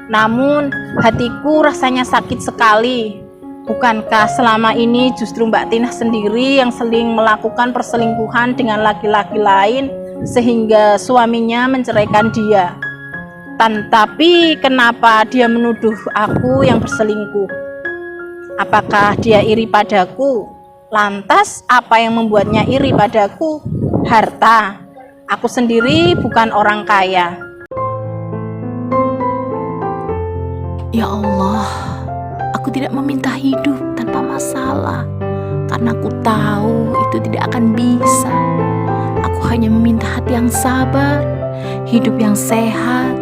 Namun hatiku rasanya sakit sekali. Bukankah selama ini justru Mbak Tinah sendiri yang sering melakukan perselingkuhan dengan laki-laki lain sehingga suaminya menceraikan dia? Tapi kenapa dia menuduh aku yang berselingkuh? Apakah dia iri padaku? Lantas apa yang membuatnya iri padaku? Harta. Aku sendiri bukan orang kaya. Ya Allah, aku tidak meminta hidup tanpa masalah, karena aku tahu itu tidak akan bisa. Aku hanya meminta hati yang sabar, hidup yang sehat,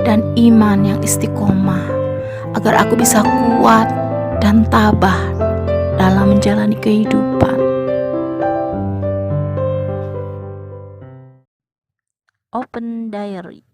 dan iman yang istiqomah, agar aku bisa kuat dan tabah dalam menjalani kehidupan. Open Diary.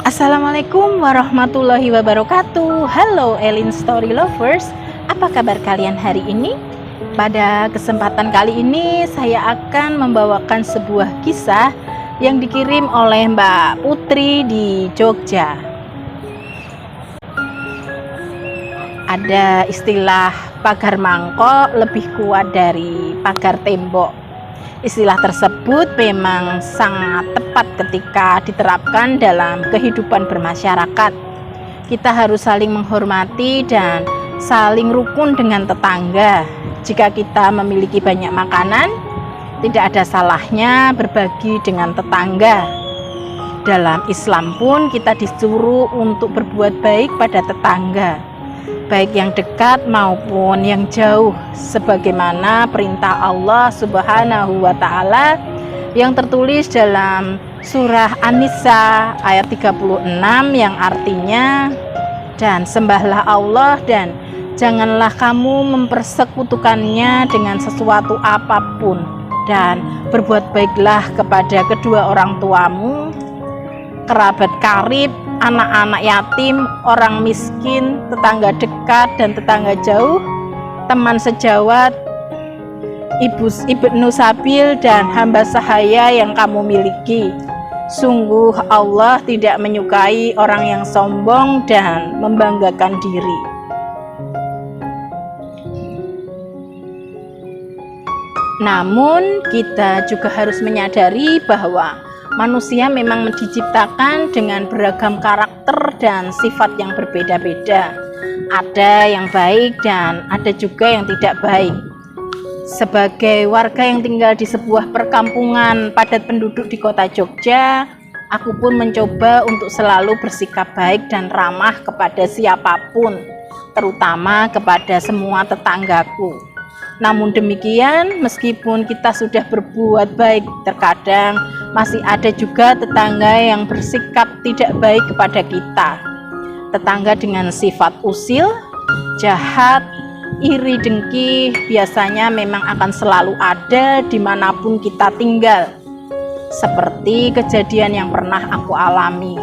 Assalamualaikum warahmatullahi wabarakatuh. Halo Elin Story Lovers, apa kabar kalian hari ini? Pada kesempatan kali ini saya akan membawakan sebuah kisah yang dikirim oleh Mbak Putri di Jogja. Ada istilah pagar mangkok lebih kuat dari pagar tembok. Istilah tersebut memang sangat tepat ketika diterapkan dalam kehidupan bermasyarakat. Kita harus saling menghormati dan saling rukun dengan tetangga. Jika kita memiliki banyak makanan, tidak ada salahnya berbagi dengan tetangga. Dalam Islam pun kita disuruh untuk berbuat baik pada tetangga, baik yang dekat maupun yang jauh, sebagaimana perintah Allah Subhanahu wa Ta'ala yang tertulis dalam surah An-Nisa ayat 36 yang artinya, dan sembahlah Allah dan janganlah kamu mempersekutukannya dengan sesuatu apapun, dan berbuat baiklah kepada kedua orang tuamu, kerabat karib, anak-anak yatim, orang miskin, tetangga dekat dan tetangga jauh, teman sejawat, ibnu sabil, dan hamba sahaya yang kamu miliki. Sungguh Allah tidak menyukai orang yang sombong dan membanggakan diri. Namun kita juga harus menyadari bahwa manusia memang diciptakan dengan beragam karakter dan sifat yang berbeda-beda. Ada yang baik dan ada juga yang tidak baik. Sebagai warga yang tinggal di sebuah perkampungan padat penduduk di kota Jogja, aku pun mencoba untuk selalu bersikap baik dan ramah kepada siapapun, terutama kepada semua tetanggaku. Namun demikian, meskipun kita sudah berbuat baik, terkadang masih ada juga tetangga yang bersikap tidak baik kepada kita. Tetangga dengan sifat usil, jahat, iri dengki biasanya memang akan selalu ada dimanapun kita tinggal. Seperti kejadian yang pernah aku alami.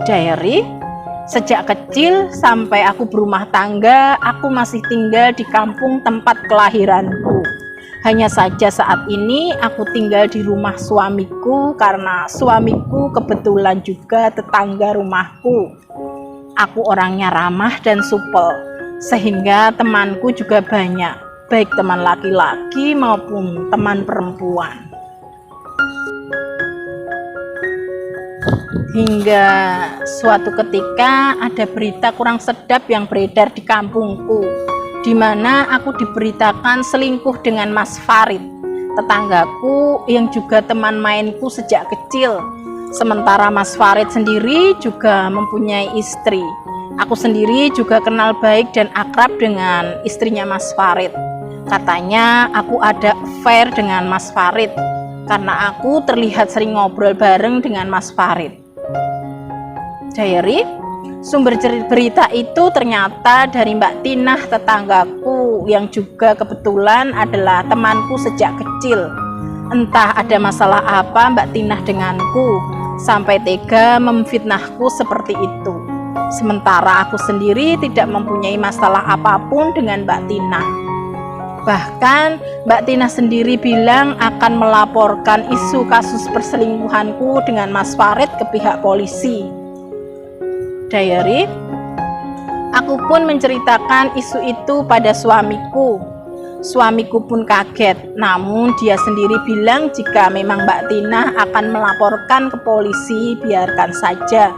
Diary. Sejak kecil sampai aku berumah tangga, aku masih tinggal di kampung tempat kelahiranku. Hanya saja saat ini aku tinggal di rumah suamiku karena suamiku kebetulan juga tetangga rumahku. Aku orangnya ramah dan supel, sehingga temanku juga banyak, baik teman laki-laki maupun teman perempuan. Hingga suatu ketika ada berita kurang sedap yang beredar di kampungku, di mana aku diberitakan selingkuh dengan Mas Farid, tetanggaku yang juga teman mainku sejak kecil. Sementara Mas Farid sendiri juga mempunyai istri. Aku sendiri juga kenal baik dan akrab dengan istrinya Mas Farid. Katanya aku ada affair dengan Mas Farid karena aku terlihat sering ngobrol bareng dengan Mas Farid. Diary. Sumber berita itu ternyata dari Mbak Tinah, tetanggaku yang juga kebetulan adalah temanku sejak kecil. Entah ada masalah apa Mbak Tinah denganku, sampai tega memfitnahku seperti itu. Sementara aku sendiri tidak mempunyai masalah apapun dengan Mbak Tina. Bahkan Mbak Tina sendiri bilang akan melaporkan isu kasus perselingkuhanku dengan Mas Farid ke pihak polisi. Diary, aku pun menceritakan isu itu pada suamiku. Suamiku pun kaget, namun dia sendiri bilang jika memang Mbak Tina akan melaporkan ke polisi, biarkan saja.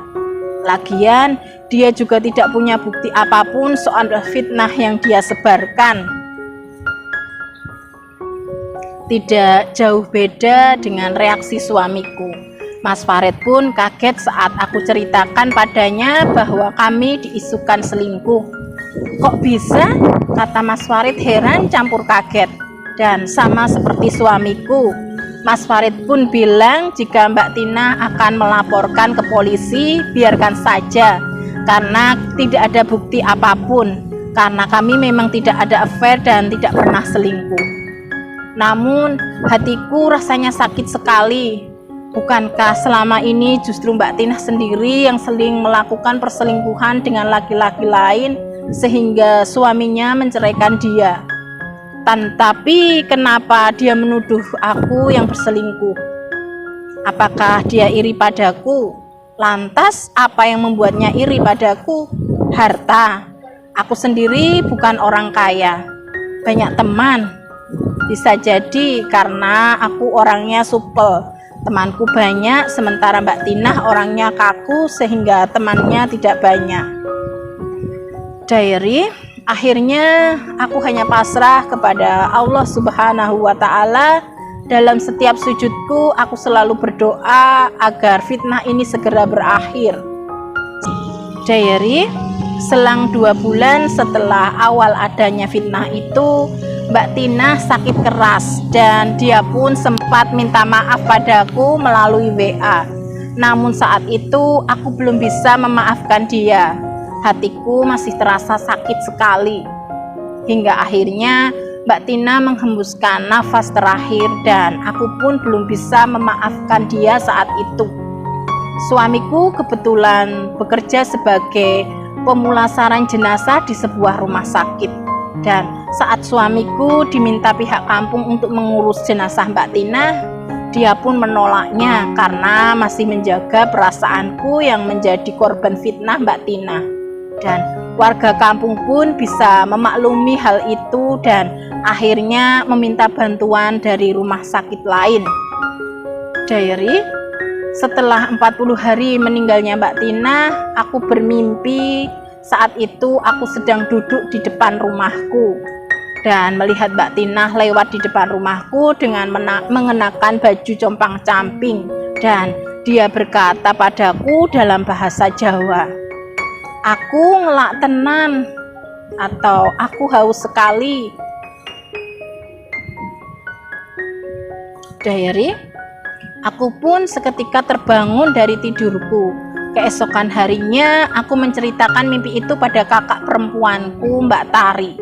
Lagian, dia juga tidak punya bukti apapun soal fitnah yang dia sebarkan. Tidak jauh beda dengan reaksi suamiku. Mas Farid pun kaget saat aku ceritakan padanya bahwa kami diisukan selingkuh. Kok bisa? Kata Mas Farid heran campur kaget. Dan sama seperti suamiku, Mas Farid pun bilang jika Mbak Tina akan melaporkan ke polisi, biarkan saja, karena tidak ada bukti apapun, karena kami memang tidak ada affair dan tidak pernah selingkuh. Namun hatiku rasanya sakit sekali. Bukankah selama ini justru Mbak Tina sendiri yang sering melakukan perselingkuhan dengan laki-laki lain sehingga suaminya menceraikan dia? Tapi kenapa dia menuduh aku yang berselingkuh? Apakah dia iri padaku? Lantas apa yang membuatnya iri padaku? Harta. Aku sendiri bukan orang kaya, banyak teman. Bisa jadi karena aku orangnya supel, temanku banyak, sementara Mbak Tina orangnya kaku sehingga temannya tidak banyak. Diary, akhirnya aku hanya pasrah kepada Allah Subhanahu wa Ta'ala. Dalam setiap sujudku aku selalu berdoa agar fitnah ini segera berakhir. Diary, selang 2 bulan setelah awal adanya fitnah itu, Mbak Tina sakit keras dan dia pun sempat minta maaf padaku melalui WA. Namun saat itu aku belum bisa memaafkan dia. Hatiku masih terasa sakit sekali. Hingga akhirnya Mbak Tina menghembuskan nafas terakhir dan aku pun belum bisa memaafkan dia saat itu. Suamiku kebetulan bekerja sebagai pemulasaran jenazah di sebuah rumah sakit. Dan saat suamiku diminta pihak kampung untuk mengurus jenazah Mbak Tina, dia pun menolaknya karena masih menjaga perasaanku yang menjadi korban fitnah Mbak Tina. Dan warga kampung pun bisa memaklumi hal itu dan akhirnya meminta bantuan dari rumah sakit lain. Diary, setelah 40 hari meninggalnya Mbak Tina, aku bermimpi saat itu aku sedang duduk di depan rumahku dan melihat Mbak Tina lewat di depan rumahku dengan mengenakan baju compang-camping, dan dia berkata padaku dalam bahasa Jawa, "Aku ngelak tenan," atau "aku haus sekali." Diary, aku pun seketika terbangun dari tidurku. Keesokan harinya aku menceritakan mimpi itu pada kakak perempuanku, Mbak Tari.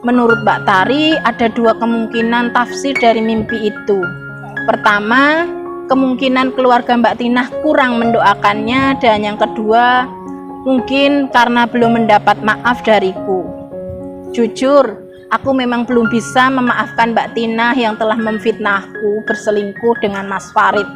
Menurut Mbak Tari ada 2 kemungkinan tafsir dari mimpi itu. Pertama, kemungkinan keluarga Mbak Tina kurang mendoakannya, dan yang kedua mungkin karena belum mendapat maaf dariku. Jujur, aku memang belum bisa memaafkan Mbak Tina yang telah memfitnahku berselingkuh dengan Mas Farid.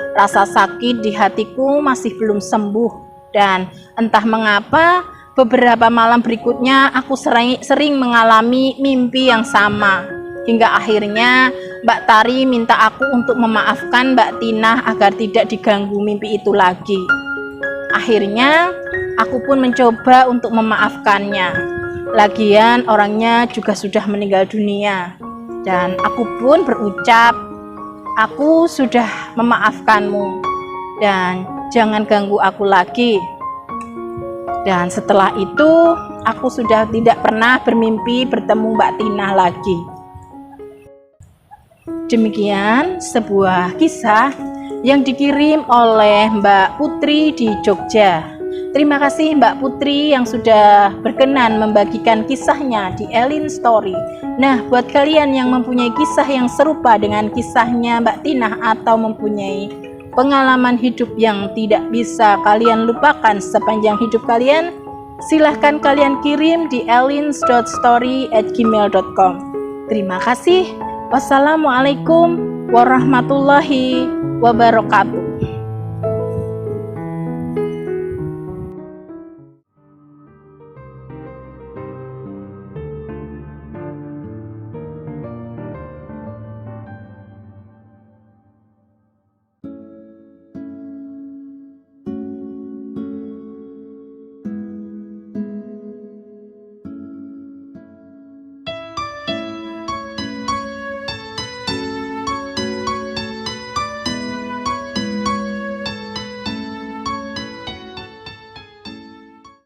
Rasa sakit di hatiku masih belum sembuh, dan entah mengapa beberapa malam berikutnya aku sering mengalami mimpi yang sama. Hingga akhirnya Mbak Tari minta aku untuk memaafkan Mbak Tina agar tidak diganggu mimpi itu lagi. Akhirnya aku pun mencoba untuk memaafkannya. Lagian orangnya juga sudah meninggal dunia. Dan aku pun berucap, "Aku sudah memaafkanmu dan jangan ganggu aku lagi." Dan setelah itu aku sudah tidak pernah bermimpi bertemu Mbak Tina lagi. Demikian sebuah kisah yang dikirim oleh Mbak Putri di Jogja. Terima kasih Mbak Putri yang sudah berkenan membagikan kisahnya di Elin Story. Nah, buat kalian yang mempunyai kisah yang serupa dengan kisahnya Mbak Tina atau mempunyai pengalaman hidup yang tidak bisa kalian lupakan sepanjang hidup kalian, silahkan kalian kirim di elins.story@gmail.com. Terima kasih. Wassalamualaikum warahmatullahi wabarakatuh.